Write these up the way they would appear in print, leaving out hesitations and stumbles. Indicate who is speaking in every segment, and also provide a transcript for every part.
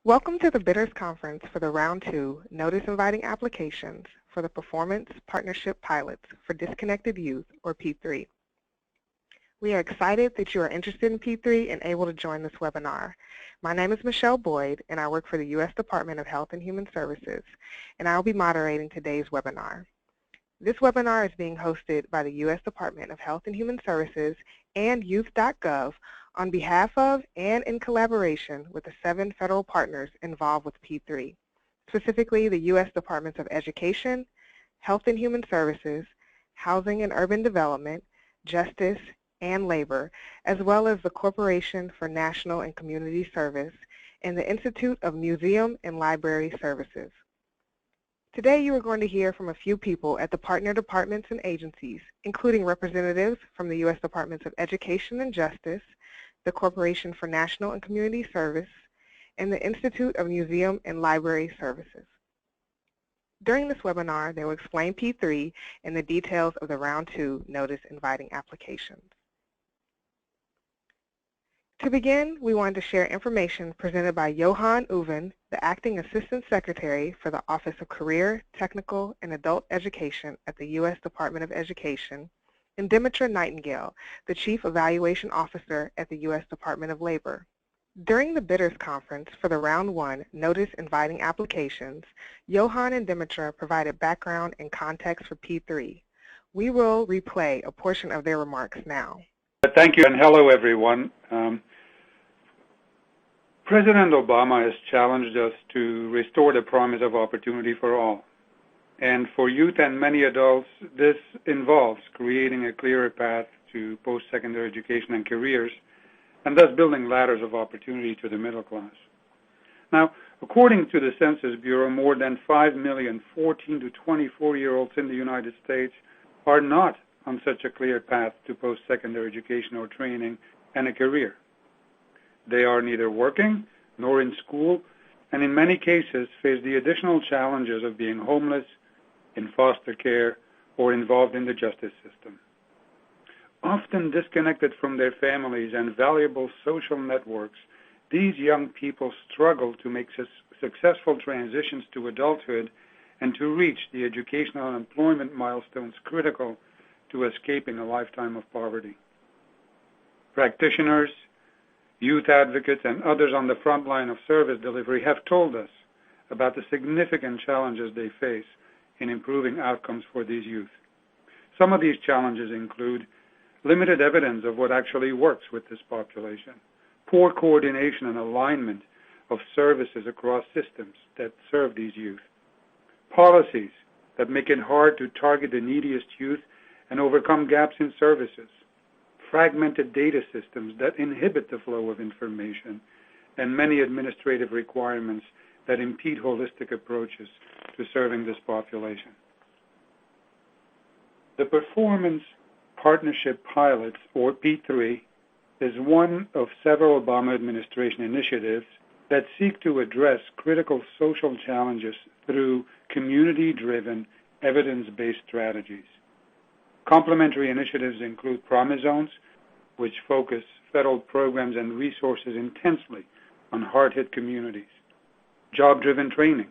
Speaker 1: Welcome to the Bidders Conference for the Round 2 Notice Inviting Applications for the Performance Partnership Pilots for Disconnected Youth, or P3. We are excited that you are interested in P3 and able to join this webinar. My name is Michelle Boyd, and I work for the U.S. Department of Health and Human Services, and I will be moderating today's webinar. This webinar is being hosted by the U.S. Department of Health and Human Services and youth.gov on behalf of and in collaboration with the 7 federal partners involved with P3, specifically the U.S. Departments of Education, Health and Human Services, Housing and Urban Development, Justice, and Labor, as well as the Corporation for National and Community Service and the Institute of Museum and Library Services. Today you are going to hear from a few people at the partner departments and agencies, including representatives from the U.S. Departments of Education and Justice, the Corporation for National and Community Service, and the Institute of Museum and Library Services. During this webinar, they will explain P3 and the details of the Round 2 Notice Inviting Applications. To begin, we wanted to share information presented by Johan Uven, the Acting Assistant Secretary for the Office of Career, Technical, and Adult Education at the U.S. Department of Education, and Dimitra Nightingale, the Chief Evaluation Officer at the U.S. Department of Labor. During the Bidders Conference for the Round 1 Notice Inviting Applications, Johan and Dimitra provided background and context for P3. We will replay a portion of their remarks now.
Speaker 2: Thank you, and hello, everyone. President Obama has challenged us to restore the promise of opportunity for all. And for youth and many adults, this involves creating a clearer path to post-secondary education and careers, and thus building ladders of opportunity to the middle class. Now, according to the Census Bureau, more than 5 million 14 to 24-year-olds in the United States are not on such a clear path to post-secondary education or training and a career. They are neither working nor in school, and in many cases face the additional challenges of being homeless, in foster care, or involved in the justice system. Often disconnected from their families and valuable social networks, these young people struggle to make successful transitions to adulthood and to reach the educational and employment milestones critical to escaping a lifetime of poverty. Practitioners, youth advocates, and others on the front line of service delivery have told us about the significant challenges they face in improving outcomes for these youth. Some of these challenges include limited evidence of what actually works with this population, poor coordination and alignment of services across systems that serve these youth, policies that make it hard to target the neediest youth and overcome gaps in services, fragmented data systems that inhibit the flow of information, and many administrative requirements that impede holistic approaches to serving this population. The Performance Partnership Pilots, or P3, is one of several Obama administration initiatives that seek to address critical social challenges through community-driven, evidence-based strategies. Complementary initiatives include Promise Zones, which focus federal programs and resources intensely on hard-hit communities. Job-driven training,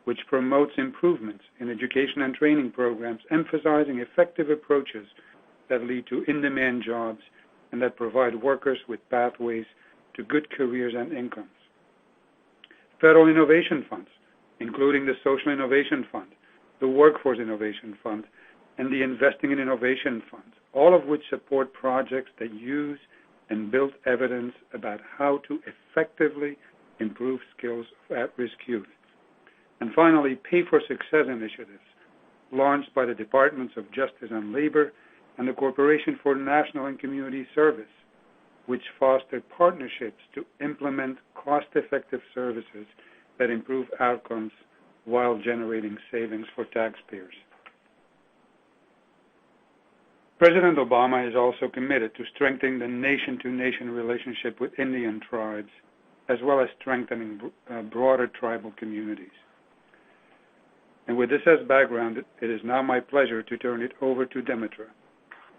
Speaker 2: which promotes improvements in education and training programs, emphasizing effective approaches that lead to in-demand jobs and that provide workers with pathways to good careers and incomes. Federal innovation funds, including the Social Innovation Fund, the Workforce Innovation Fund, and the Investing in Innovation Fund, all of which support projects that use and build evidence about how to effectively improve skills of at-risk youth. And finally, Pay for Success initiatives, launched by the Departments of Justice and Labor and the Corporation for National and Community Service, which foster partnerships to implement cost-effective services that improve outcomes while generating savings for taxpayers. President Obama is also committed to strengthening the nation-to-nation relationship with Indian tribes, as well as strengthening broader tribal communities. And with this as background, it is now my pleasure to turn it over to Dimitra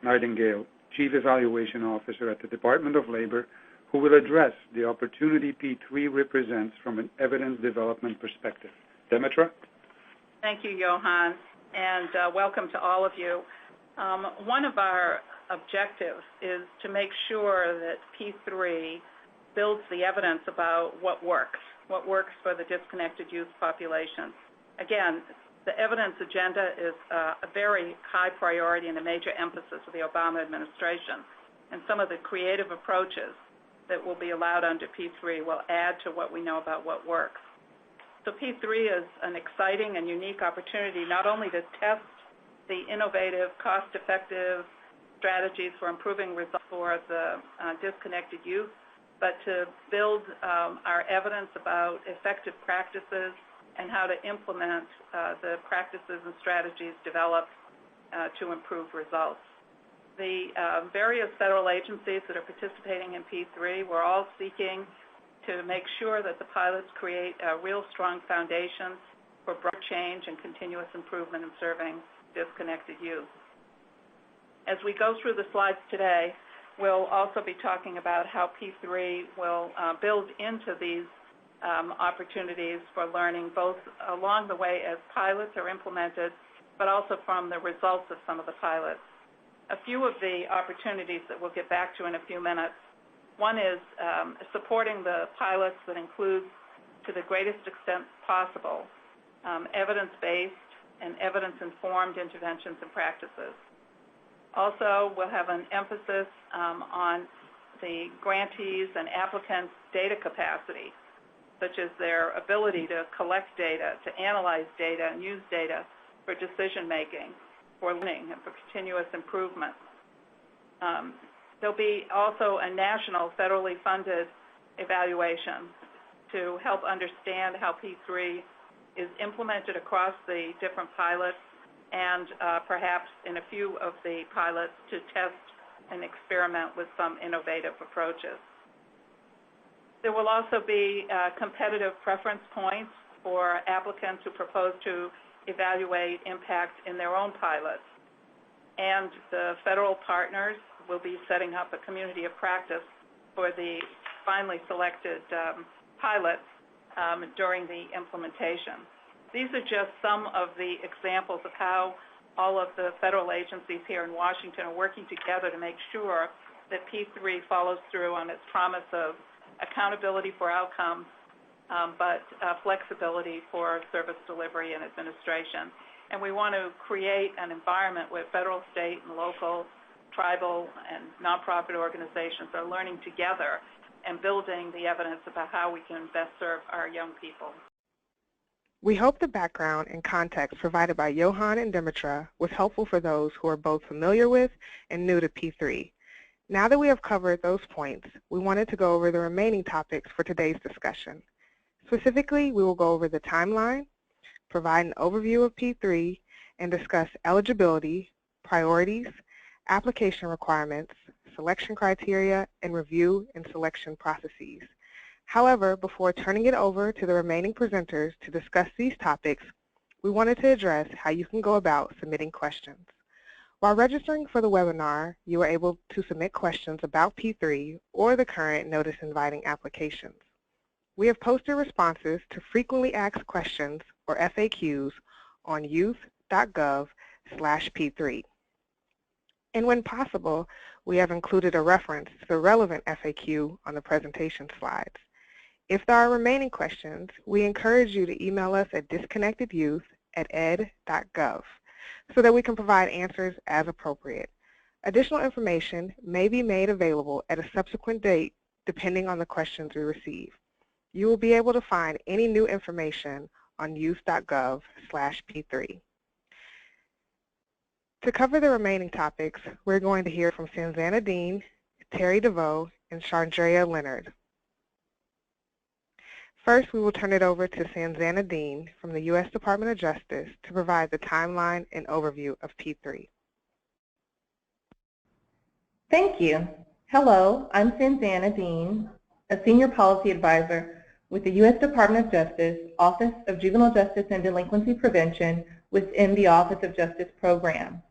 Speaker 2: Nightingale, Chief Evaluation Officer at the Department of Labor, who will address the opportunity P3 represents from an evidence development perspective. Demetra?
Speaker 3: Thank you, Johan, and welcome to all of you. One of our objectives is to make sure that P3 builds the evidence about what works for the disconnected youth population. Again, the evidence agenda is a very high priority and a major emphasis of the Obama administration, and some of the creative approaches that will be allowed under P3 will add to what we know about what works. So P3 is an exciting and unique opportunity not only to test the innovative, cost-effective strategies for improving results for the disconnected youth, but to build our evidence about effective practices and how to implement the practices and strategies developed to improve results. The various federal agencies that are participating in P3, we're all seeking to make sure that the pilots create a real strong foundation for broad change and continuous improvement in serving disconnected youth. As we go through the slides today, we'll also be talking about how P3 will build into these opportunities for learning, both along the way as pilots are implemented, but also from the results of some of the pilots. A few of the opportunities that we'll get back to in a few minutes. One is supporting the pilots that includes, to the greatest extent possible, evidence-based and evidence-informed interventions and practices. Also, we'll have an emphasis on the grantees and applicants' data capacity, such as their ability to collect data, to analyze data, and use data for decision-making, for learning, and for continuous improvement. There'll be also a national federally funded evaluation to help understand how P3 is implemented across the different pilots and perhaps in a few of the pilots to test and experiment with some innovative approaches. There will also be competitive preference points for applicants who propose to evaluate impact in their own pilots. And the federal partners will be setting up a community of practice for the finally selected pilots during the implementation. These are just some of the examples of how all of the federal agencies here in Washington are working together to make sure that P3 follows through on its promise of accountability for outcomes, but flexibility for service delivery and administration. And we want to create an environment where federal, state, and local, tribal, and nonprofit organizations are learning together and building the evidence about how we can best serve our young people.
Speaker 1: We hope the background and context provided by Johan and Demetra was helpful for those who are both familiar with and new to P3. Now that we have covered those points, we wanted to go over the remaining topics for today's discussion. Specifically, we will go over the timeline, provide an overview of P3, and discuss eligibility, priorities, application requirements, selection criteria, and review and selection processes. However, before turning it over to the remaining presenters to discuss these topics, we wanted to address how you can go about submitting questions. While registering for the webinar, you are able to submit questions about P3 or the current notice inviting applications. We have posted responses to frequently asked questions, or FAQs, on youth.gov/P3. And when possible, we have included a reference to the relevant FAQ on the presentation slides. If there are remaining questions, we encourage you to email us at disconnectedyouth@ed.gov so that we can provide answers as appropriate. Additional information may be made available at a subsequent date depending on the questions we receive. You will be able to find any new information on youth.gov/P3. To cover the remaining topics, we're going to hear from Sanzana Dean, Terry DeVoe, and Chandrea Leonard. First, we will turn it over to Sanzana Dean from the U.S. Department of Justice to provide the timeline and overview of P3.
Speaker 4: Thank you. Hello, I'm Sanzana Dean, a Senior Policy Advisor with the U.S. Department of Justice, Office of Juvenile Justice and Delinquency Prevention within the Office of Justice Program.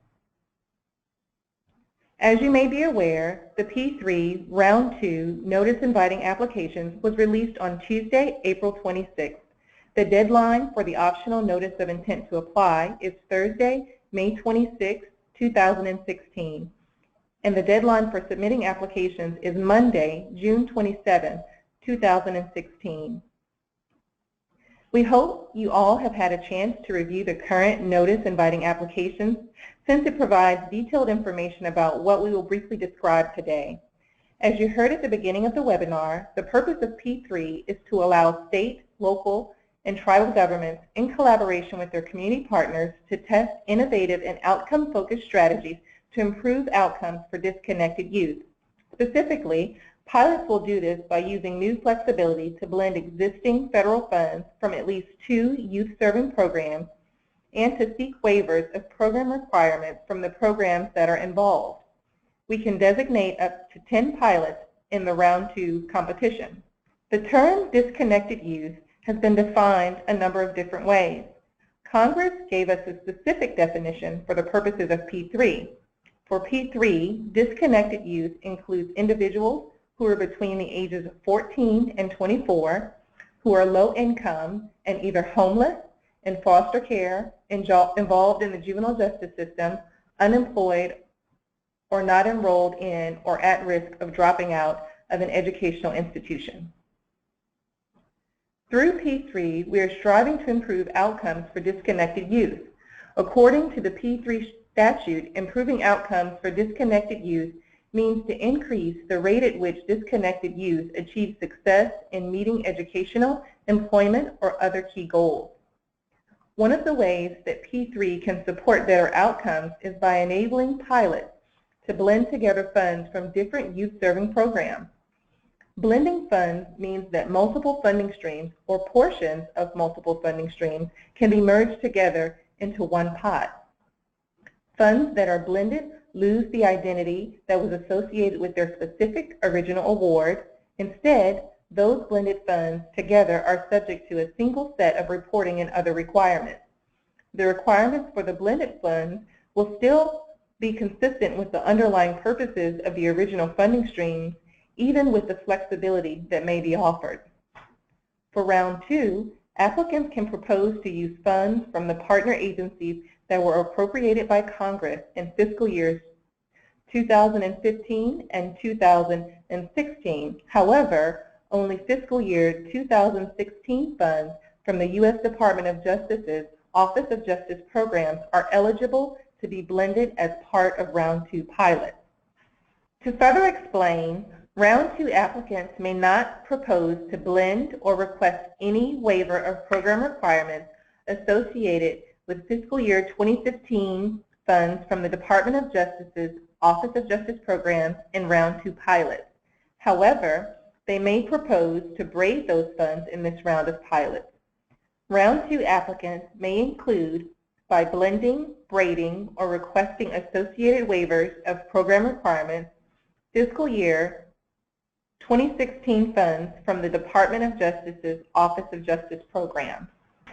Speaker 4: As you may be aware, the P3 Round 2 Notice Inviting Applications was released on Tuesday, April 26th. The deadline for the optional Notice of Intent to Apply is Thursday, May 26, 2016, and the deadline for submitting applications is Monday, June 27, 2016. We hope you all have had a chance to review the current Notice Inviting Applications, since it provides detailed information about what we will briefly describe today. As you heard at the beginning of the webinar, the purpose of P3 is to allow state, local, and tribal governments, in collaboration with their community partners, to test innovative and outcome-focused strategies to improve outcomes for disconnected youth. Specifically, pilots will do this by using new flexibility to blend existing federal funds from at least 2 youth-serving programs and to seek waivers of program requirements from the programs that are involved. We can designate up to 10 pilots in the Round 2 competition. The term disconnected youth has been defined a number of different ways. Congress gave us a specific definition for the purposes of P3. For P3, disconnected youth includes individuals who are between the ages of 14 and 24, who are low income and either homeless, in foster care, involved in the juvenile justice system, unemployed, or not enrolled in or at risk of dropping out of an educational institution. Through P3, we are striving to improve outcomes for disconnected youth. According to the P3 statute, improving outcomes for disconnected youth means to increase the rate at which disconnected youth achieve success in meeting educational, employment, or other key goals. One of the ways that P3 can support better outcomes is by enabling pilots to blend together funds from different youth-serving programs. Blending funds means that multiple funding streams or portions of multiple funding streams can be merged together into one pot. Funds that are blended lose the identity that was associated with their specific original award. Instead, those blended funds together are subject to a single set of reporting and other requirements. The requirements for the blended funds will still be consistent with the underlying purposes of the original funding streams, even with the flexibility that may be offered. For Round 2, applicants can propose to use funds from the partner agencies that were appropriated by Congress in fiscal years 2015 and 2016. However, only fiscal year 2016 funds from the U.S. Department of Justice's Office of Justice Programs are eligible to be blended as part of Round 2 pilots. To further explain, Round 2 applicants may not propose to blend or request any waiver of program requirements associated with fiscal year 2015 funds from the Department of Justice's Office of Justice Programs in Round 2 pilots. However, they may propose to braid those funds in this round of pilots. Round 2 applicants may include by blending, braiding, or requesting associated waivers of program requirements fiscal year 2016 funds from the Department of Justice's Office of Justice Programs.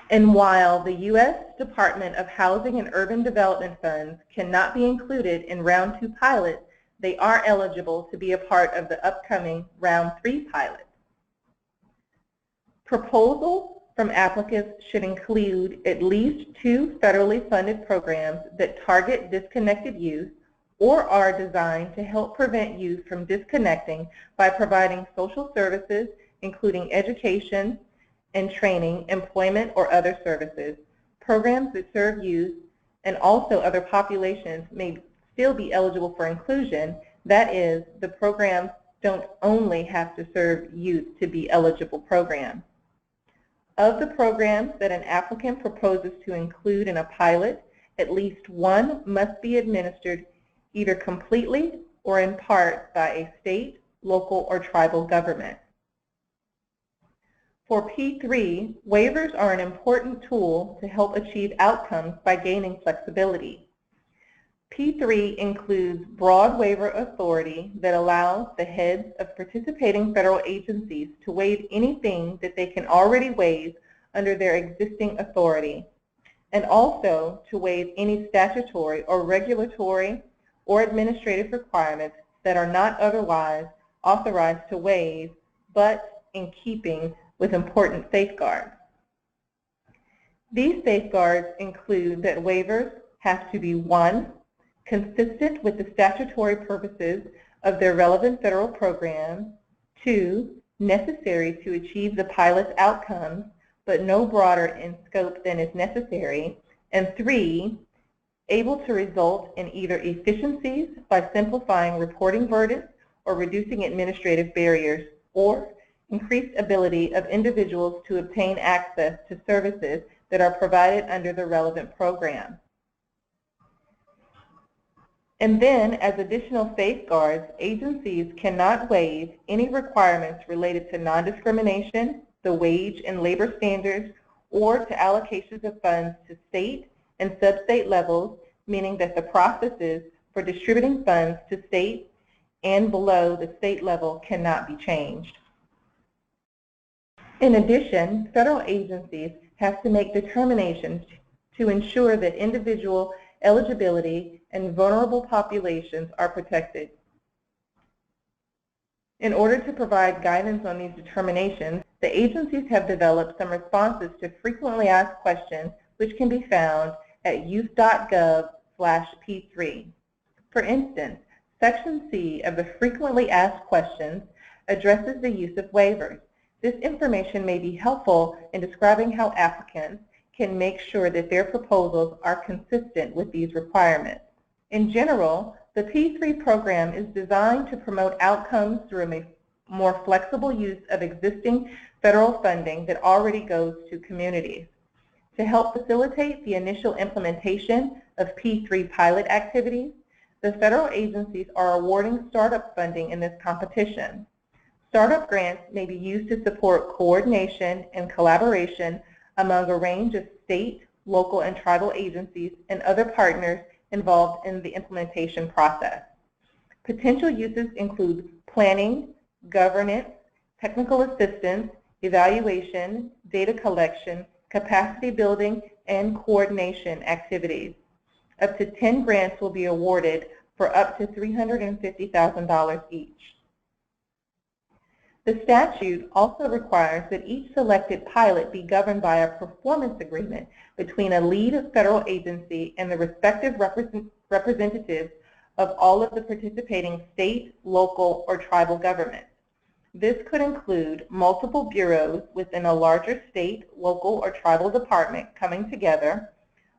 Speaker 4: And while the U.S. Department of Housing and Urban Development funds cannot be included in Round 2 pilots, they are eligible to be a part of the upcoming Round 3 pilot. Proposals from applicants should include at least 2 federally funded programs that target disconnected youth or are designed to help prevent youth from disconnecting by providing social services, including education and training, employment, or other services. Programs that serve youth and also other populations may still be eligible for inclusion. That is, the programs don't only have to serve youth to be eligible programs. Of the programs that an applicant proposes to include in a pilot, at least one must be administered either completely or in part by a state, local, or tribal government. For P3, waivers are an important tool to help achieve outcomes by gaining flexibility. P3 includes broad waiver authority that allows the heads of participating federal agencies to waive anything that they can already waive under their existing authority, and also to waive any statutory or regulatory or administrative requirements that are not otherwise authorized to waive, but in keeping with important safeguards. These safeguards include that waivers have to be 1, consistent with the statutory purposes of their relevant federal program, 2, necessary to achieve the pilot's outcomes, but no broader in scope than is necessary, and 3, able to result in either efficiencies by simplifying reporting burdens or reducing administrative barriers, or increased ability of individuals to obtain access to services that are provided under the relevant program. And then, as additional safeguards, agencies cannot waive any requirements related to non-discrimination, the wage and labor standards, or to allocations of funds to state and sub-state levels, meaning that the processes for distributing funds to state and below the state level cannot be changed. In addition, federal agencies have to make determinations to ensure that individual eligibility and vulnerable populations are protected. In order to provide guidance on these determinations, the agencies have developed some responses to frequently asked questions, which can be found at youth.gov/P3. For instance, Section C of the Frequently Asked Questions addresses the use of waivers. This information may be helpful in describing how applicants can make sure that their proposals are consistent with these requirements. In general, the P3 program is designed to promote outcomes through a more flexible use of existing federal funding that already goes to communities. To help facilitate the initial implementation of P3 pilot activities, the federal agencies are awarding startup funding in this competition. Startup grants may be used to support coordination and collaboration among a range of state, local, and tribal agencies and other partners involved in the implementation process. Potential uses include planning, governance, technical assistance, evaluation, data collection, capacity building, and coordination activities. Up to 10 grants will be awarded for up to $350,000 each. The statute also requires that each selected pilot be governed by a performance agreement between a lead federal agency and the respective representatives of all of the participating state, local, or tribal governments. This could include multiple bureaus within a larger state, local, or tribal department coming together,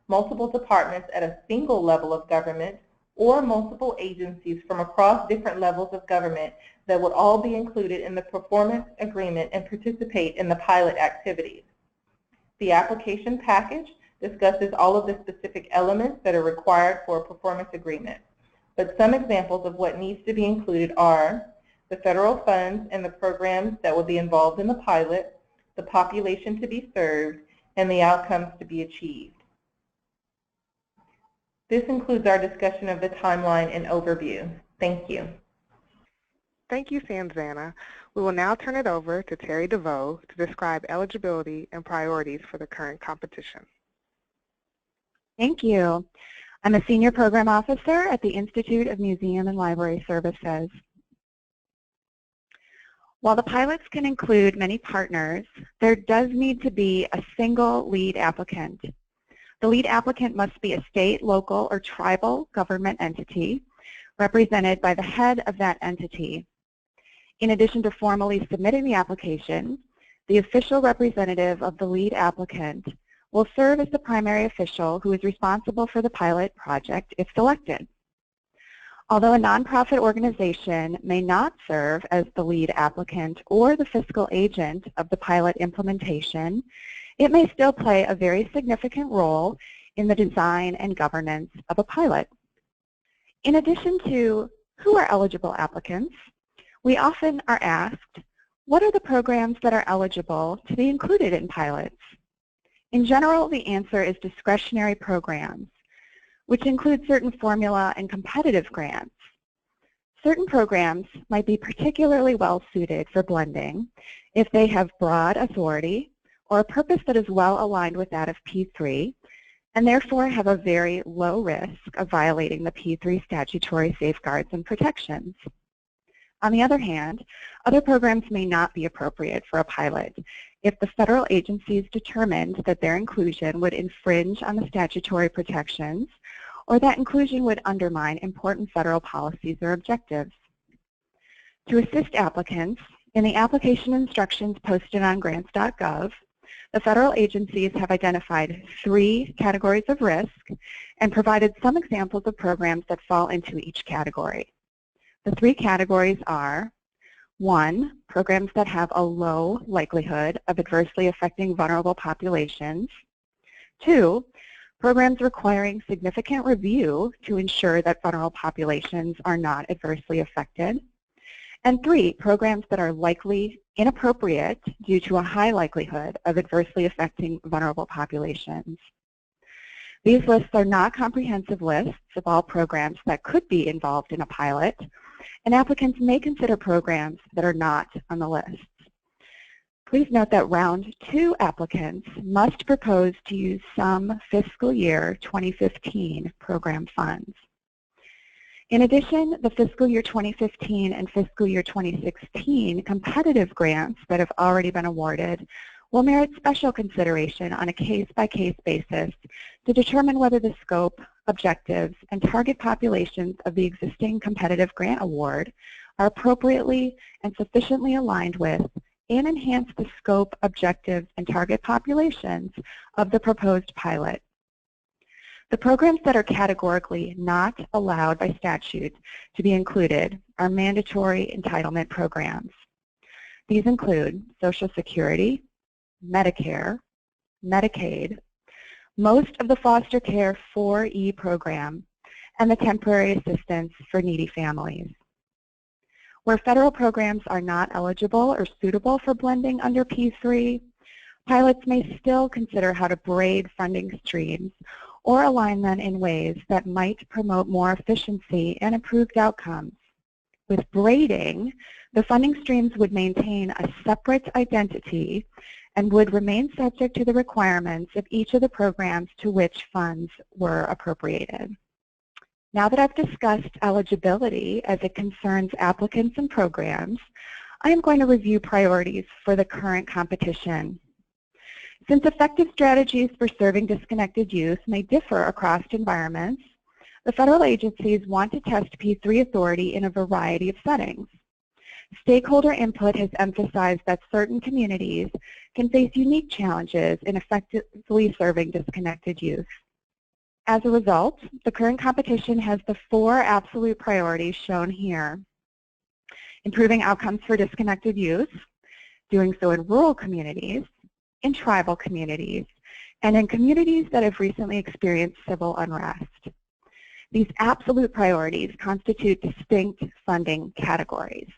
Speaker 4: multiple departments at a single level of government, or multiple agencies from across different levels of government that would all be included in the performance agreement and participate in the pilot activities. The application package discusses all of the specific elements that are required for a performance agreement, but some examples of what needs to be included are the federal funds and the programs that will be involved in the pilot, the population to be served, and the outcomes to be achieved. This includes our discussion of the timeline and overview. Thank you.
Speaker 1: Thank you, Sanzana. We will now turn it over to Terry DeVoe to describe eligibility and priorities for the current competition.
Speaker 5: Thank you. I'm a Senior Program Officer at the Institute of Museum and Library Services. While the pilots can include many partners, there does need to be a single lead applicant. The lead applicant must be a state, local, or tribal government entity represented by the head of that entity. In addition to formally submitting the application, the official representative of the lead applicant will serve as the primary official who is responsible for the pilot project if selected. Although a nonprofit organization may not serve as the lead applicant or the fiscal agent of the pilot implementation, it may still play a very significant role in the design and governance of a pilot. In addition to who are eligible applicants, we often are asked, what are the programs that are eligible to be included in pilots? In general, the answer is discretionary programs, which include certain formula and competitive grants. Certain programs might be particularly well suited for blending if they have broad authority or a purpose that is well aligned with that of P3, and therefore have a very low risk of violating the P3 statutory safeguards and protections. On the other hand, other programs may not be appropriate for a pilot if the federal agencies determined that their inclusion would infringe on the statutory protections or that inclusion would undermine important federal policies or objectives. To assist applicants, in the application instructions posted on grants.gov, the federal agencies have identified 3 categories of risk and provided some examples of programs that fall into each category. The 3 categories are: 1, programs that have a low likelihood of adversely affecting vulnerable populations; 2, programs requiring significant review to ensure that vulnerable populations are not adversely affected; and 3, programs that are likely inappropriate due to a high likelihood of adversely affecting vulnerable populations. These lists are not comprehensive lists of all programs that could be involved in a pilot, and applicants may consider programs that are not on the list. Please note that Round 2 applicants must propose to use some fiscal year 2015 program funds. In addition, the fiscal year 2015 and fiscal year 2016 competitive grants that have already been awarded will merit special consideration on a case-by-case basis to determine whether the scope, objectives, and target populations of the existing competitive grant award are appropriately and sufficiently aligned with and enhance the scope, objectives, and target populations of the proposed pilot. The programs that are categorically not allowed by statute to be included are mandatory entitlement programs. These include Social Security, Medicare, Medicaid, most of the foster care 4E program, and the temporary assistance for needy families. Where federal programs are not eligible or suitable for blending under P3, pilots may still consider how to braid funding streams or align them in ways that might promote more efficiency and improved outcomes. With braiding, the funding streams would maintain a separate identity and would remain subject to the requirements of each of the programs to which funds were appropriated. Now that I've discussed eligibility as it concerns applicants and programs, I am going to review priorities for the current competition. Since effective strategies for serving disconnected youth may differ across environments, the federal agencies want to test P3 authority in a variety of settings. Stakeholder input has emphasized that certain communities can face unique challenges in effectively serving disconnected youth. As a result, the current competition has the 4 absolute priorities shown here: improving outcomes for disconnected youth, doing so in rural communities, in tribal communities, and in communities that have recently experienced civil unrest. These absolute priorities constitute distinct funding categories.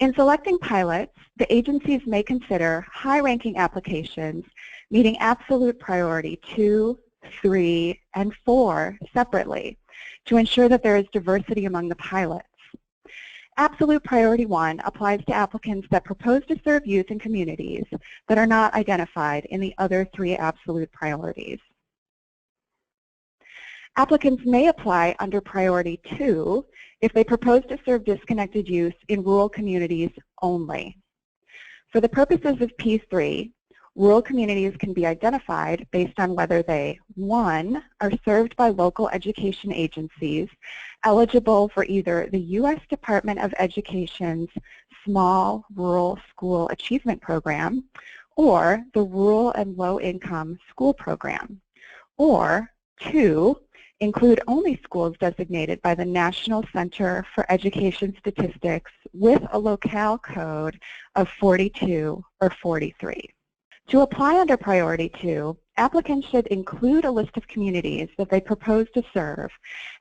Speaker 5: In selecting pilots, the agencies may consider high-ranking applications meeting absolute priority 2, 3, and 4 separately to ensure that there is diversity among the pilots. Absolute priority 1 applies to applicants that propose to serve youth in communities that are not identified in the other 3 absolute priorities. Applicants may apply under priority 2 if they propose to serve disconnected youth in rural communities only. For the purposes of P3, rural communities can be identified based on whether they, 1, are served by local education agencies eligible for either the U.S. Department of Education's Small Rural School Achievement Program or the Rural and Low-Income School Program, or 2, include only schools designated by the National Center for Education Statistics with a locale code of 42 or 43. To apply under Priority 2, applicants should include a list of communities that they propose to serve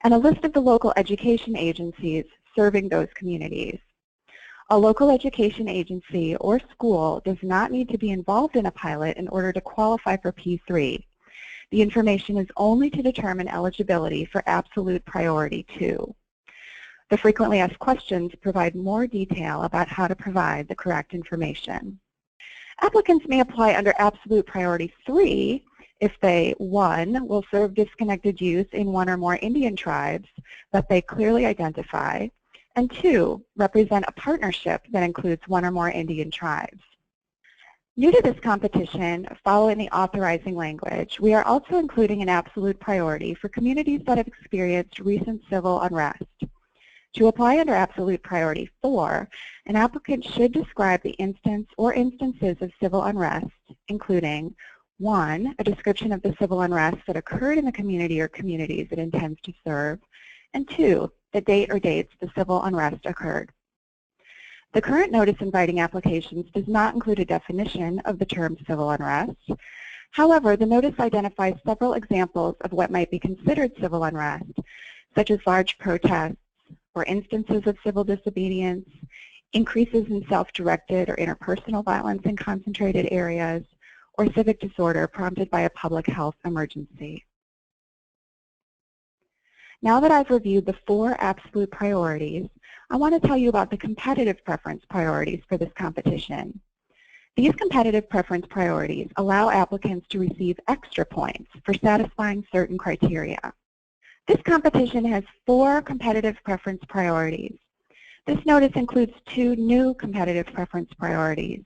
Speaker 5: and a list of the local education agencies serving those communities. A local education agency or school does not need to be involved in a pilot in order to qualify for P3. The information is only to determine eligibility for absolute priority 2. The frequently asked questions provide more detail about how to provide the correct information. Applicants may apply under absolute priority 3 if they, 1, will serve disconnected youth in one or more Indian tribes that they clearly identify, and 2, represent a partnership that includes one or more Indian tribes. New to this competition, following the authorizing language, we are also including an absolute priority for communities that have experienced recent civil unrest. To apply under Absolute Priority 4, an applicant should describe the instance or instances of civil unrest, including 1, a description of the civil unrest that occurred in the community or communities it intends to serve, and 2, the date or dates the civil unrest occurred. The current notice inviting applications does not include a definition of the term civil unrest. However, the notice identifies several examples of what might be considered civil unrest, such as large protests, or instances of civil disobedience, increases in self-directed or interpersonal violence in concentrated areas, or civic disorder prompted by a public health emergency. Now that I've reviewed the 4 absolute priorities, I want to tell you about the competitive preference priorities for this competition. These competitive preference priorities allow applicants to receive extra points for satisfying certain criteria. This competition has 4 competitive preference priorities. This notice includes 2 new competitive preference priorities.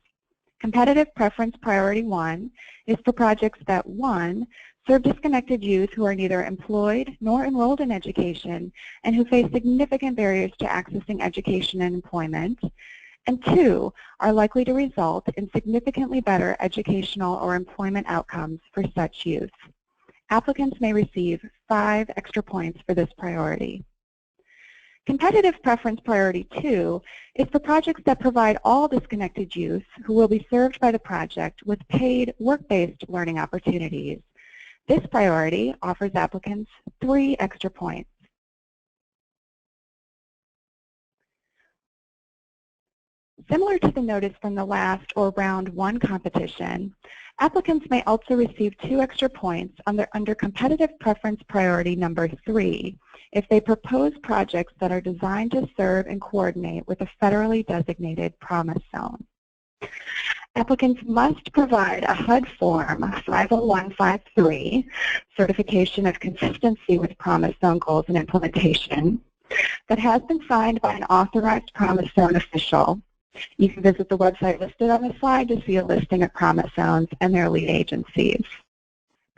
Speaker 5: Competitive preference priority 1 is for projects that 1, serve disconnected youth who are neither employed nor enrolled in education and who face significant barriers to accessing education and employment, and 2, are likely to result in significantly better educational or employment outcomes for such youth. Applicants may receive 5 extra points for this priority. Competitive preference priority 2 is for projects that provide all disconnected youth who will be served by the project with paid work-based learning opportunities. This priority offers applicants 3 extra points. Similar to the notice from the last or round 1 competition, applicants may also receive 2 extra points under competitive preference priority number 3 if they propose projects that are designed to serve and coordinate with a federally designated promise zone. Applicants must provide a HUD Form 50153, Certification of Consistency with Promise Zone Goals and Implementation, that has been signed by an authorized Promise Zone official. You can visit the website listed on the slide to see a listing of Promise Zones and their lead agencies.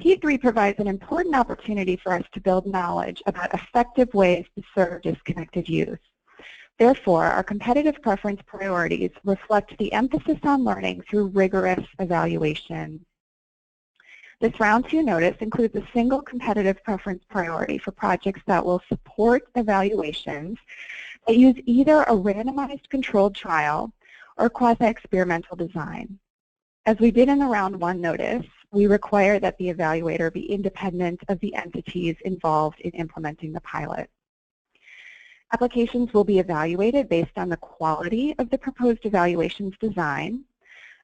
Speaker 5: P3 provides an important opportunity for us to build knowledge about effective ways to serve disconnected youth. Therefore, our competitive preference priorities reflect the emphasis on learning through rigorous evaluation. This round 2 notice includes a single competitive preference priority for projects that will support evaluations that use either a randomized controlled trial or quasi-experimental design. As we did in the round 1 notice, we require that the evaluator be independent of the entities involved in implementing the pilot. Applications will be evaluated based on the quality of the proposed evaluation's design,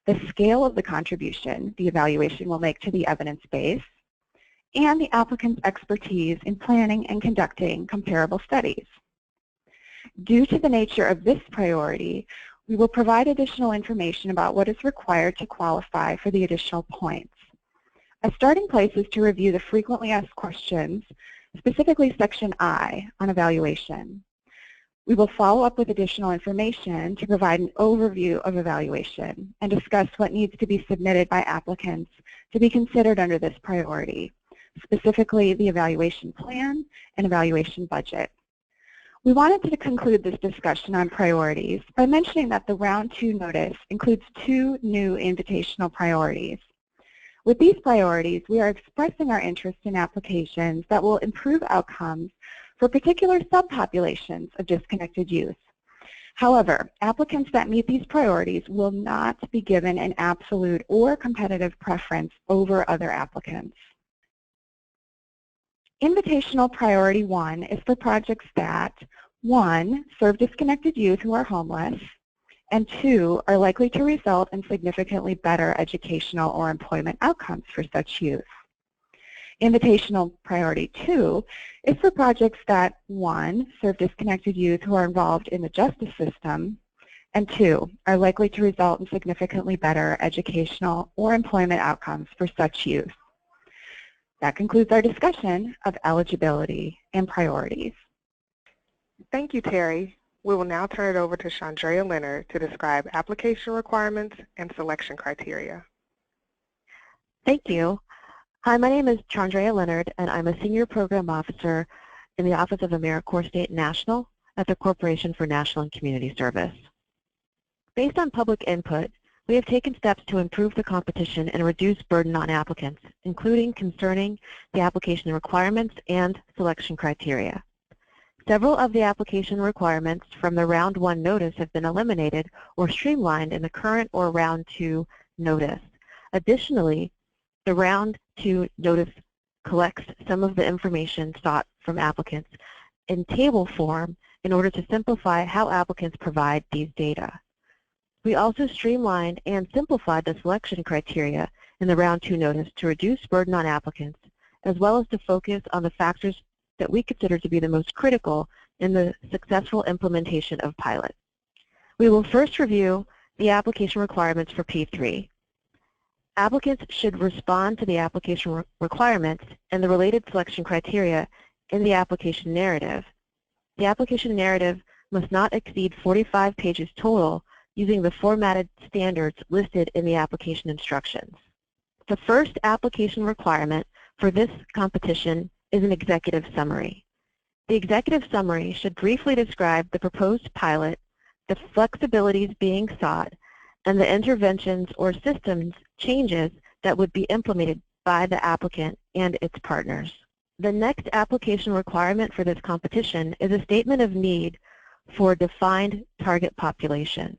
Speaker 5: the scale of the contribution the evaluation will make to the evidence base, and the applicant's expertise in planning and conducting comparable studies. Due to the nature of this priority, we will provide additional information about what is required to qualify for the additional points. A starting place is to review the frequently asked questions, specifically Section I on evaluation. We will follow up with additional information to provide an overview of evaluation and discuss what needs to be submitted by applicants to be considered under this priority, specifically the evaluation plan and evaluation budget. We wanted to conclude this discussion on priorities by mentioning that the round 2 notice includes 2 new invitational priorities. With these priorities, we are expressing our interest in applications that will improve outcomes for particular subpopulations of disconnected youth. However, applicants that meet these priorities will not be given an absolute or competitive preference over other applicants. Invitational Priority 1 is for projects that, 1, serve disconnected youth who are homeless, and 2, are likely to result in significantly better educational or employment outcomes for such youth. Invitational Priority 2 is for projects that, 1, serve disconnected youth who are involved in the justice system, and 2, are likely to result in significantly better educational or employment outcomes for such youth. That concludes our discussion of eligibility and priorities.
Speaker 1: Thank you, Terry. We will now turn it over to Chandrea Leonard to describe application requirements and selection criteria.
Speaker 6: Thank you. Hi, my name is Chandrea Leonard, and I'm a Senior Program Officer in the Office of AmeriCorps State and National at the Corporation for National and Community Service. Based on public input, we have taken steps to improve the competition and reduce burden on applicants, including concerning the application requirements and selection criteria. Several of the application requirements from the Round 1 notice have been eliminated or streamlined in the current or Round 2 notice. Additionally, the Round 2 notice collects some of the information sought from applicants in table form in order to simplify how applicants provide these data. We also streamlined and simplified the selection criteria in the Round 2 notice to reduce burden on applicants, as well as to focus on the factors that we consider to be the most critical in the successful implementation of pilot. We will first review the application requirements for P3. Applicants should respond to the application requirements and the related selection criteria in the application narrative. The application narrative must not exceed 45 pages total using the formatted standards listed in the application instructions. The first application requirement for this competition is an executive summary. The executive summary should briefly describe the proposed pilot, the flexibilities being sought, and the interventions or systems changes that would be implemented by the applicant and its partners. The next application requirement for this competition is a statement of need for a defined target population.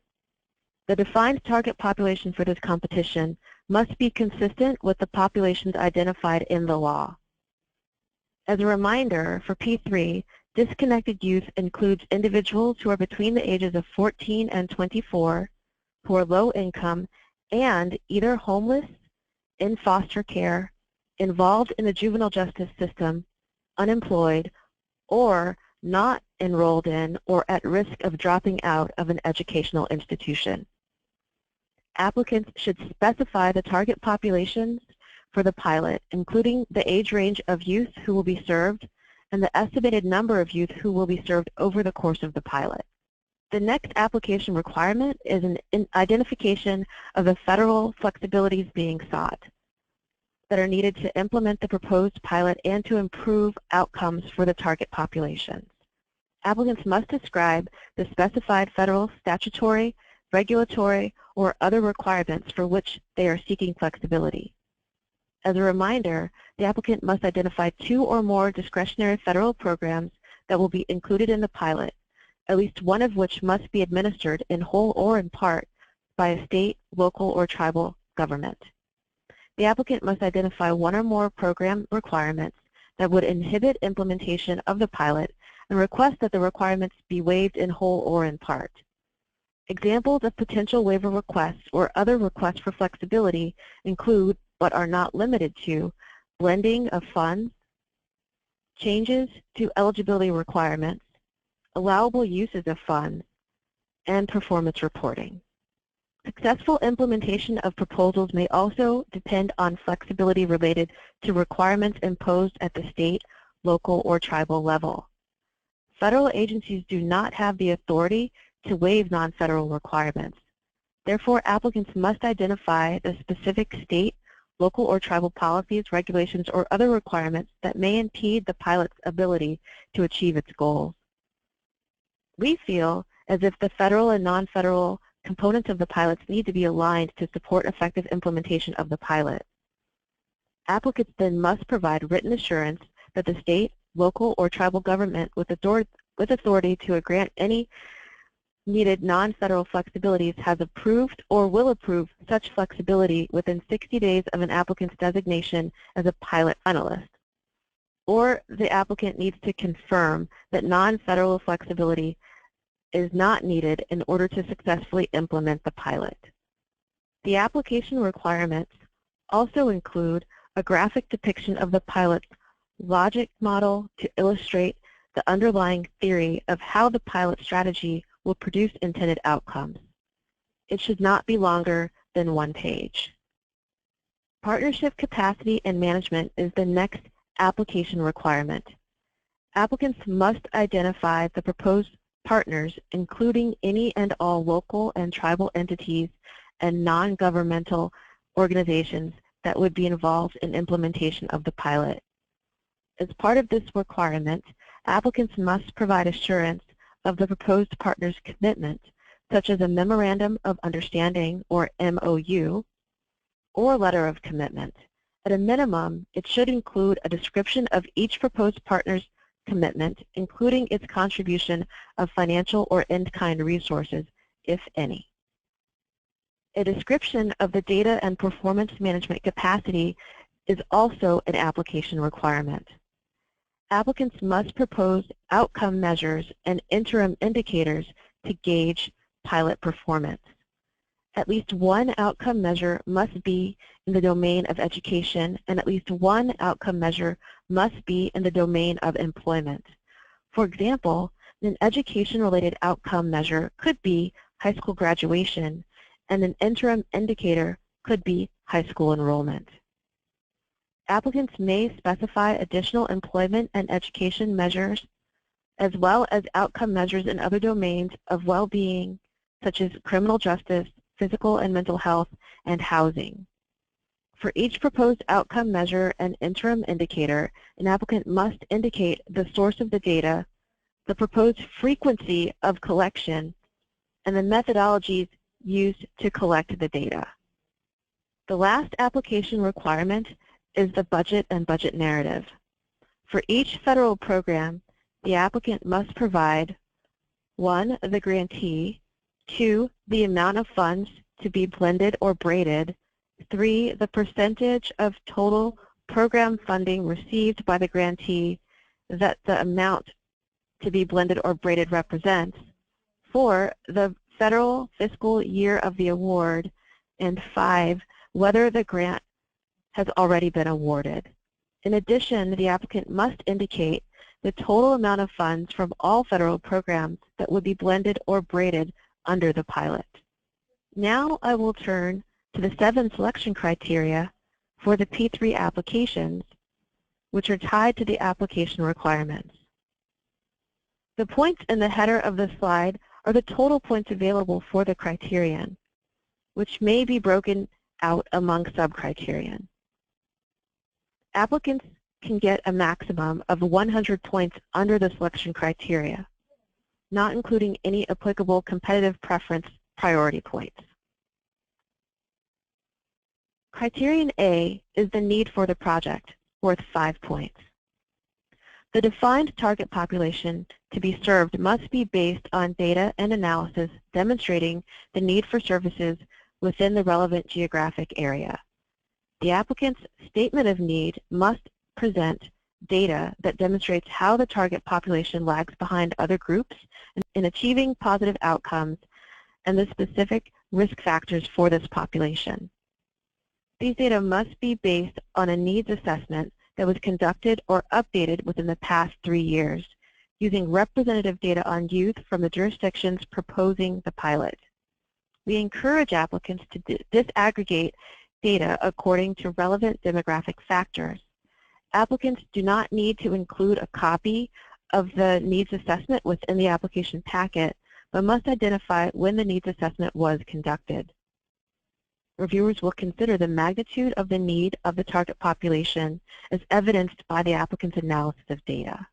Speaker 6: The defined target population for this competition must be consistent with the populations identified in the law. As a reminder, for P3, disconnected youth includes individuals who are between the ages of 14 and 24, who are low income, and either homeless, in foster care, involved in the juvenile justice system, unemployed, or not enrolled in or at risk of dropping out of an educational institution. Applicants should specify the target populations for the pilot, including the age range of youth who will be served and the estimated number of youth who will be served over the course of the pilot. The next application requirement is an identification of the federal flexibilities being sought that are needed to implement the proposed pilot and to improve outcomes for the target populations. Applicants must describe the specified federal statutory, regulatory, or other requirements for which they are seeking flexibility. As a reminder, the applicant must identify 2 or more discretionary federal programs that will be included in the pilot, at least one of which must be administered in whole or in part by a state, local, or tribal government. The applicant must identify 1 or more program requirements that would inhibit implementation of the pilot and request that the requirements be waived in whole or in part. Examples of potential waiver requests or other requests for flexibility include, but are not limited to, blending of funds, changes to eligibility requirements, allowable uses of funds, and performance reporting. Successful implementation of proposals may also depend on flexibility related to requirements imposed at the state, local, or tribal level. Federal agencies do not have the authority to waive non-federal requirements. Therefore, applicants must identify the specific state, local, or tribal policies, regulations, or other requirements that may impede the pilot's ability to achieve its goals. We feel as if the federal and non-federal components of the pilots need to be aligned to support effective implementation of the pilot. Applicants then must provide written assurance that the state, local, or tribal government with authority to grant any needed non-federal flexibilities has approved or will approve such flexibility within 60 days of an applicant's designation as a pilot finalist. Or the applicant needs to confirm that non-federal flexibility is not needed in order to successfully implement the pilot. The application requirements also include a graphic depiction of the pilot's logic model to illustrate the underlying theory of how the pilot strategy will produce intended outcomes. It should not be longer than 1 page. Partnership capacity and management is the next application requirement. Applicants must identify the proposed partners, including any and all local and tribal entities and non-governmental organizations that would be involved in implementation of the pilot. As part of this requirement, applicants must provide assurance of the proposed partner's commitment, such as a Memorandum of Understanding, or MOU, or Letter of Commitment. At a minimum, it should include a description of each proposed partner's commitment, including its contribution of financial or in-kind resources, if any. A description of the data and performance management capacity is also an application requirement. Applicants must propose outcome measures and interim indicators to gauge pilot performance. At least one outcome measure must be in the domain of education, and at least one outcome measure must be in the domain of employment. For example, an education-related outcome measure could be high school graduation, and an interim indicator could be high school enrollment. Applicants may specify additional employment and education measures, as well as outcome measures in other domains of well-being, such as criminal justice, physical and mental health, and housing. For each proposed outcome measure and interim indicator, an applicant must indicate the source of the data, the proposed frequency of collection, and the methodologies used to collect the data. The last application requirement is the budget and budget narrative. For each federal program, the applicant must provide 1. the grantee, 2. the amount of funds to be blended or braided, 3. the percentage of total program funding received by the grantee that the amount to be blended or braided represents, 4. the federal fiscal year of the award, and 5. whether the grant has already been awarded. In addition, the applicant must indicate the total amount of funds from all federal programs that would be blended or braided under the pilot. Now I will turn to the 7 selection criteria for the P3 applications, which are tied to the application requirements. The points in the header of the slide are the total points available for the criterion, which may be broken out among sub-criterion. Applicants can get a maximum of 100 points under the selection criteria, not including any applicable competitive preference priority points. Criterion A is the need for the project, worth 5 points. The defined target population to be served must be based on data and analysis demonstrating the need for services within the relevant geographic area. The applicant's statement of need must present data that demonstrates how the target population lags behind other groups in achieving positive outcomes and the specific risk factors for this population. These data must be based on a needs assessment that was conducted or updated within the past 3 years, using representative data on youth from the jurisdictions proposing the pilot. We encourage applicants to disaggregate data according to relevant demographic factors. Applicants do not need to include a copy of the needs assessment within the application packet, but must identify when the needs assessment was conducted. Reviewers will consider the magnitude of the need of the target population as evidenced by the applicant's analysis of data.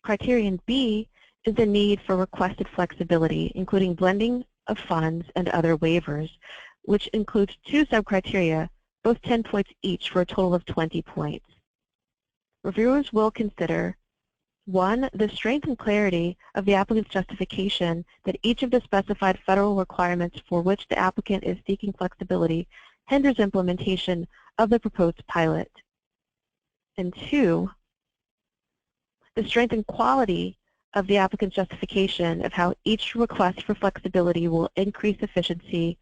Speaker 6: Criterion B is the need for requested flexibility, including blending of funds and other waivers, which includes 2 sub-criteria, both 10 points each for a total of 20 points. Reviewers will consider 1. the strength and clarity of the applicant's justification that each of the specified federal requirements for which the applicant is seeking flexibility hinders implementation of the proposed pilot. And 2, the strength and quality of the applicant's justification of how each request for flexibility will increase efficiency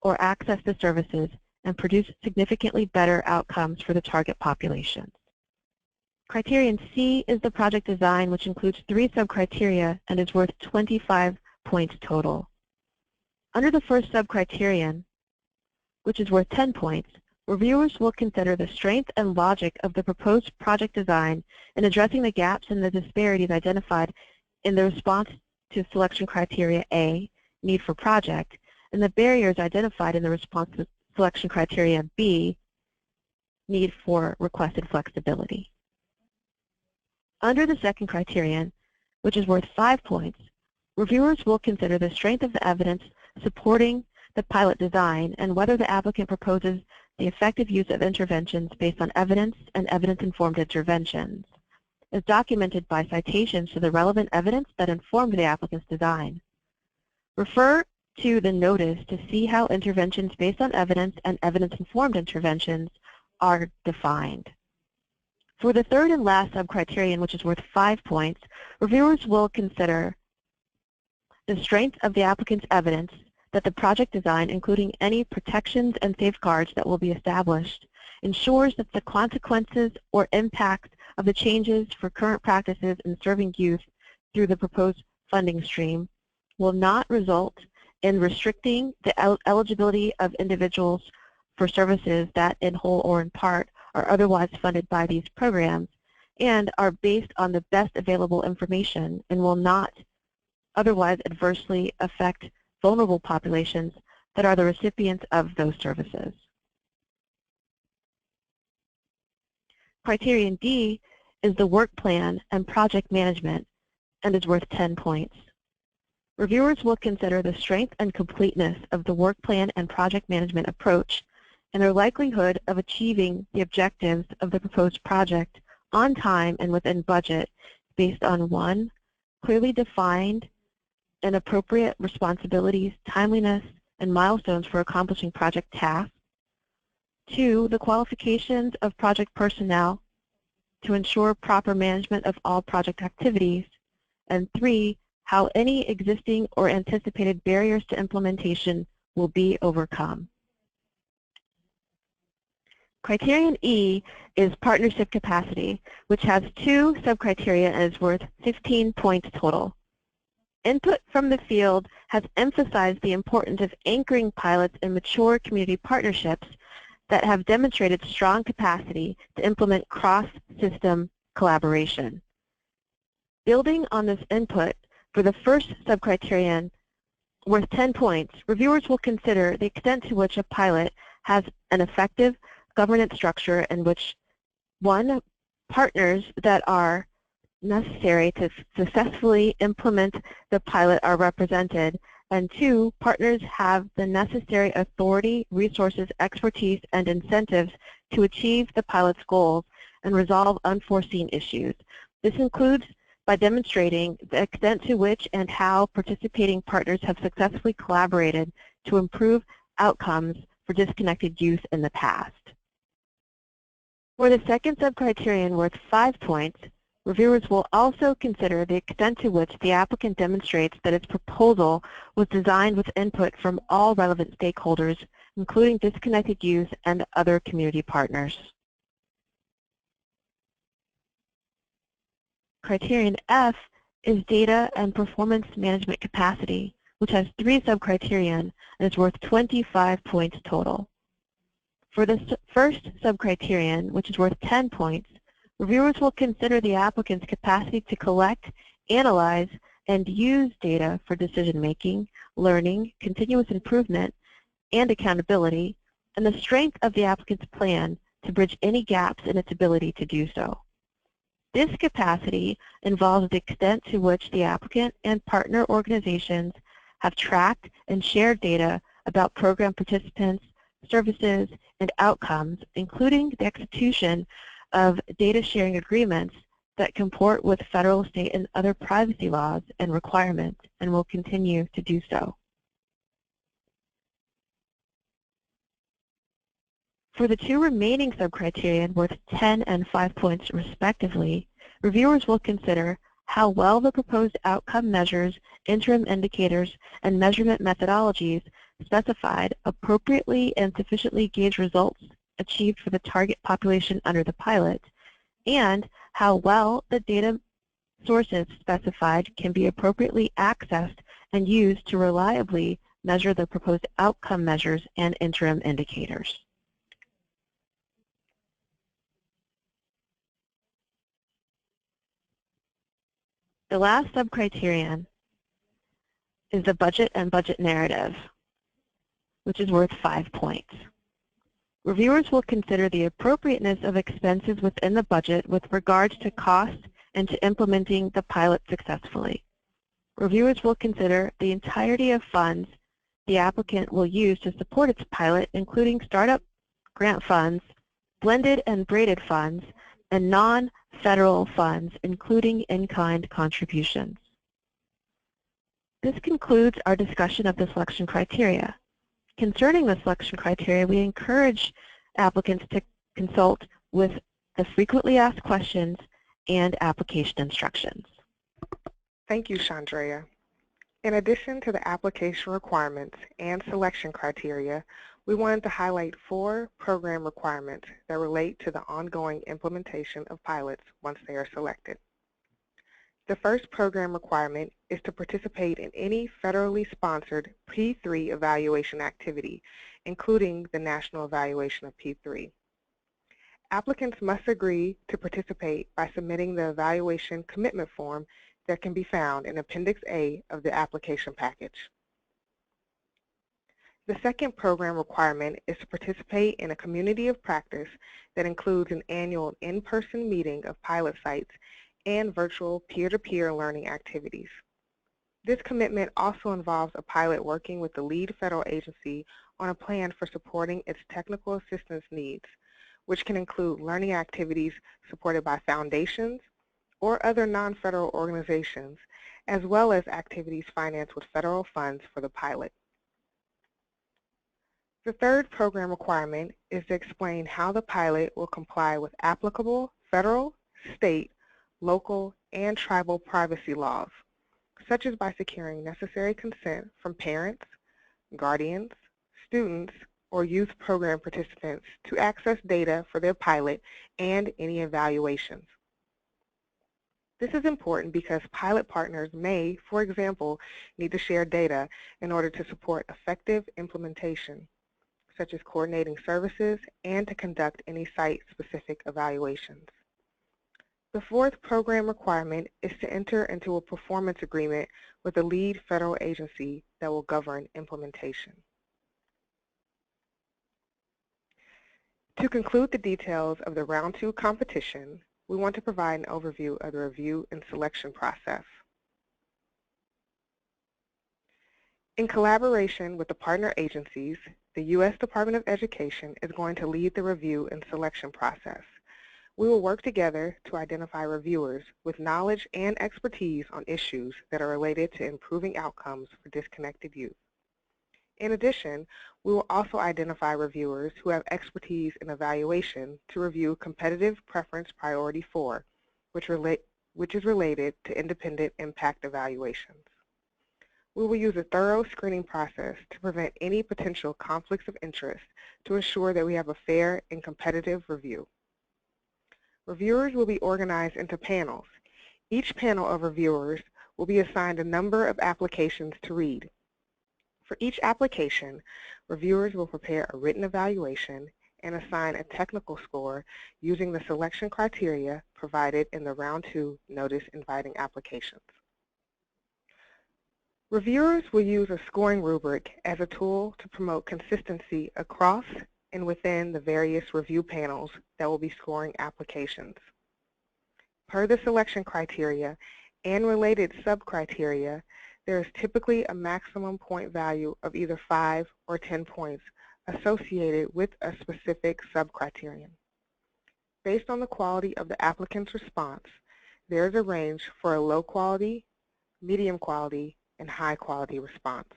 Speaker 6: or access to services and produce significantly better outcomes for the target population. Criterion C is the project design, which includes 3 sub-criteria and is worth 25 points total. Under the first sub-criterion, which is worth 10 points, reviewers will consider the strength and logic of the proposed project design in addressing the gaps and the disparities identified in the response to selection criteria A, need for project, and the barriers identified in the response to selection criteria B, need for requested flexibility. Under the second criterion, which is worth 5 points, reviewers will consider the strength of the evidence supporting the pilot design and whether the applicant proposes the effective use of interventions based on evidence and evidence-informed interventions, as documented by citations to the relevant evidence that informed the applicant's design. Refer to the notice to see how interventions based on evidence and evidence-informed interventions are defined. For the third and last subcriterion, which is worth 5 points, reviewers will consider the strength of the applicant's evidence that the project design, including any protections and safeguards that will be established, ensures that the consequences or impacts of the changes for current practices in serving youth through the proposed funding stream will not result in restricting the eligibility of individuals for services that, in whole or in part, are otherwise funded by these programs and are based on the best available information and will not otherwise adversely affect vulnerable populations that are the recipients of those services. Criterion D is the work plan and project management and is worth 10 points. Reviewers will consider the strength and completeness of the work plan and project management approach and their likelihood of achieving the objectives of the proposed project on time and within budget based on 1, clearly defined and appropriate responsibilities, timeliness, and milestones for accomplishing project tasks. 2, the qualifications of project personnel to ensure proper management of all project activities. And 3, how any existing or anticipated barriers to implementation will be overcome. Criterion E is partnership capacity, which has 2 subcriteria and is worth 15 points total. Input from the field has emphasized the importance of anchoring pilots in mature community partnerships that have demonstrated strong capacity to implement cross-system collaboration. Building on this input, for the first subcriterion, worth 10 points, reviewers will consider the extent to which a pilot has an effective governance structure in which 1, partners that are necessary to successfully implement the pilot are represented, and 2, partners have the necessary authority, resources, expertise, and incentives to achieve the pilot's goals and resolve unforeseen issues. This includes by demonstrating the extent to which and how participating partners have successfully collaborated to improve outcomes for disconnected youth in the past. For the second subcriterion worth 5 points, reviewers will also consider the extent to which the applicant demonstrates that its proposal was designed with input from all relevant stakeholders, including disconnected youth and other community partners. Criterion F is data and performance management capacity, which has 3 subcriterion and is worth 25 points total. For the first subcriterion, which is worth 10 points, reviewers will consider the applicant's capacity to collect, analyze, and use data for decision-making, learning, continuous improvement, and accountability, and the strength of the applicant's plan to bridge any gaps in its ability to do so. This capacity involves the extent to which the applicant and partner organizations have tracked and shared data about program participants, services, and outcomes, including the execution of data sharing agreements that comport with federal, state, and other privacy laws and requirements, and will continue to do so. For the 2 remaining subcriterion, worth 10 and 5 points respectively, reviewers will consider how well the proposed outcome measures, interim indicators, and measurement methodologies specified appropriately and sufficiently gauge results achieved for the target population under the pilot, and how well the data sources specified can be appropriately accessed and used to reliably measure the proposed outcome measures and interim indicators. The last sub-criterion is the budget and budget narrative, which is worth 5 points. Reviewers will consider the appropriateness of expenses within the budget with regards to cost and to implementing the pilot successfully. Reviewers will consider the entirety of funds the applicant will use to support its pilot, including startup grant funds, blended and braided funds, and non-federal funds, including in-kind contributions. This concludes our discussion of the selection criteria. Concerning the selection criteria, we encourage applicants to consult with the frequently asked questions and application instructions.
Speaker 1: Thank you, Chandrea. In addition to the application requirements and selection criteria, we wanted to highlight 4 program requirements that relate to the ongoing implementation of pilots once they are selected. The first program requirement is to participate in any federally sponsored P3 evaluation activity, including the national evaluation of P3. Applicants must agree to participate by submitting the evaluation commitment form that can be found in Appendix A of the application package. The second program requirement is to participate in a community of practice that includes an annual in-person meeting of pilot sites and virtual peer-to-peer learning activities. This commitment also involves a pilot working with the lead federal agency on a plan for supporting its technical assistance needs, which can include learning activities supported by foundations or other non-federal organizations, as well as activities financed with federal funds for the pilot. The third program requirement is to explain how the pilot will comply with applicable federal, state, local, and tribal privacy laws, such as by securing necessary consent from parents, guardians, students, or youth program participants to access data for their pilot and any evaluations. This is important because pilot partners may, for example, need to share data in order to support effective implementation, such as coordinating services and to conduct any site-specific evaluations. The fourth program requirement is to enter into a performance agreement with the lead federal agency that will govern implementation. To conclude the details of the Round 2 competition, we want to provide an overview of the review and selection process. In collaboration with the partner agencies, the U.S. Department of Education is going to lead the review and selection process. We will work together to identify reviewers with knowledge and expertise on issues that are related to improving outcomes for disconnected youth. In addition, we will also identify reviewers who have expertise in evaluation to review Competitive Preference Priority 4, which is related to independent impact evaluations. We will use a thorough screening process to prevent any potential conflicts of interest to ensure that we have a fair and competitive review. Reviewers will be organized into panels. Each panel of reviewers will be assigned a number of applications to read. For each application, reviewers will prepare a written evaluation and assign a technical score using the selection criteria provided in the Round 2 notice inviting applications. Reviewers will use a scoring rubric as a tool to promote consistency across and within the various review panels that will be scoring applications. Per the selection criteria and related sub-criteria, there is typically a maximum point value of either 5 or 10 points associated with a specific sub-criterion. Based on the quality of the applicant's response, there is a range for a low quality, medium quality, and high quality response.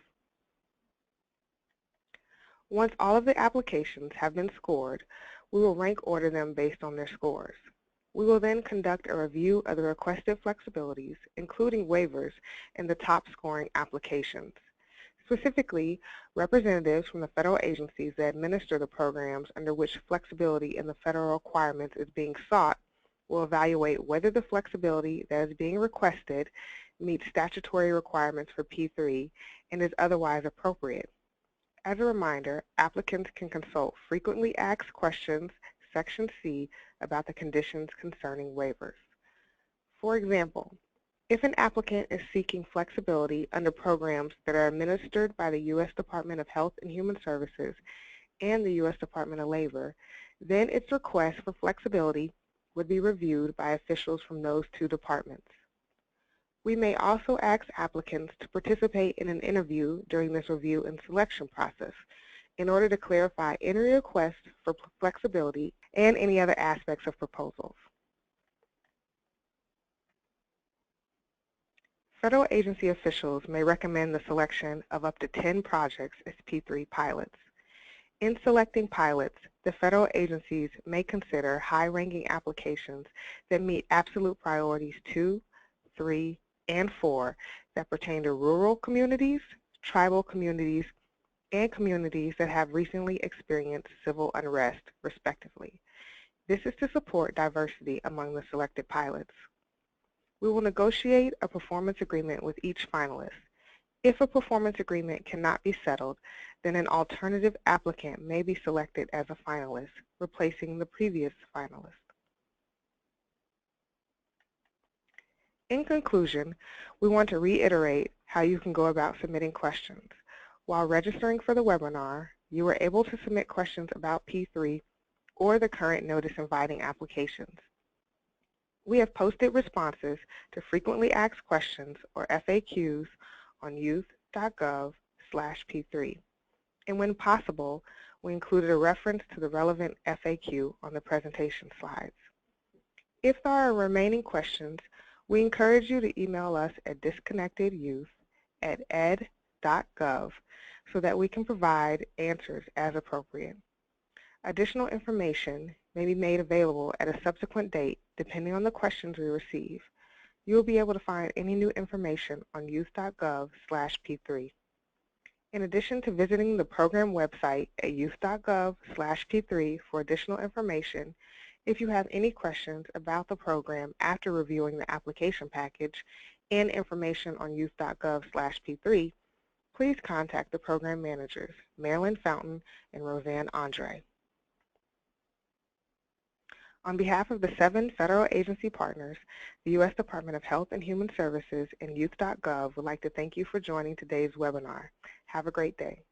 Speaker 1: Once all of the applications have been scored, we will rank order them based on their scores. We will then conduct a review of the requested flexibilities, including waivers, in the top scoring applications. Specifically, representatives from the federal agencies that administer the programs under which flexibility in the federal requirements is being sought will evaluate whether the flexibility that is being requested meets statutory requirements for P3 and is otherwise appropriate. As a reminder, applicants can consult frequently asked questions, Section C, about the conditions concerning waivers. For example, If an applicant is seeking flexibility under programs that are administered by the U.S. Department of Health and Human Services and the U.S. Department of Labor, then its request for flexibility would be reviewed by officials from those two departments. We may also ask applicants to participate in an interview during this review and selection process in order to clarify any requests for flexibility and any other aspects of proposals. Federal agency officials may recommend the selection of up to 10 projects as P3 pilots. In selecting pilots, the federal agencies may consider high-ranking applications that meet absolute priorities 2, 3, and 4 that pertain to rural communities, tribal communities, and communities that have recently experienced civil unrest, respectively. This is to support diversity among the selected pilots. We will negotiate a performance agreement with each finalist. If a performance agreement cannot be settled, then an alternative applicant may be selected as a finalist, replacing the previous finalist. In conclusion, we want to reiterate how you can go about submitting questions. While registering for the webinar, you were able to submit questions about P3 or the current notice inviting applications. We have posted responses to frequently asked questions, or FAQs, on youth.gov/P3. And when possible, we included a reference to the relevant FAQ on the presentation slides. If there are remaining questions, we encourage you to email us at disconnectedyouth@ed.gov so that we can provide answers as appropriate. Additional information may be made available at a subsequent date depending on the questions we receive. You will be able to find any new information on youth.gov/P3. In addition to visiting the program website at youth.gov/P3 for additional information, if you have any questions about the program after reviewing the application package and information on youth.gov/P3, please contact the program managers, Marilyn Fountain and Roseanne Andre. On behalf of the 7 federal agency partners, the U.S. Department of Health and Human Services and youth.gov would like to thank you for joining today's webinar. Have a great day.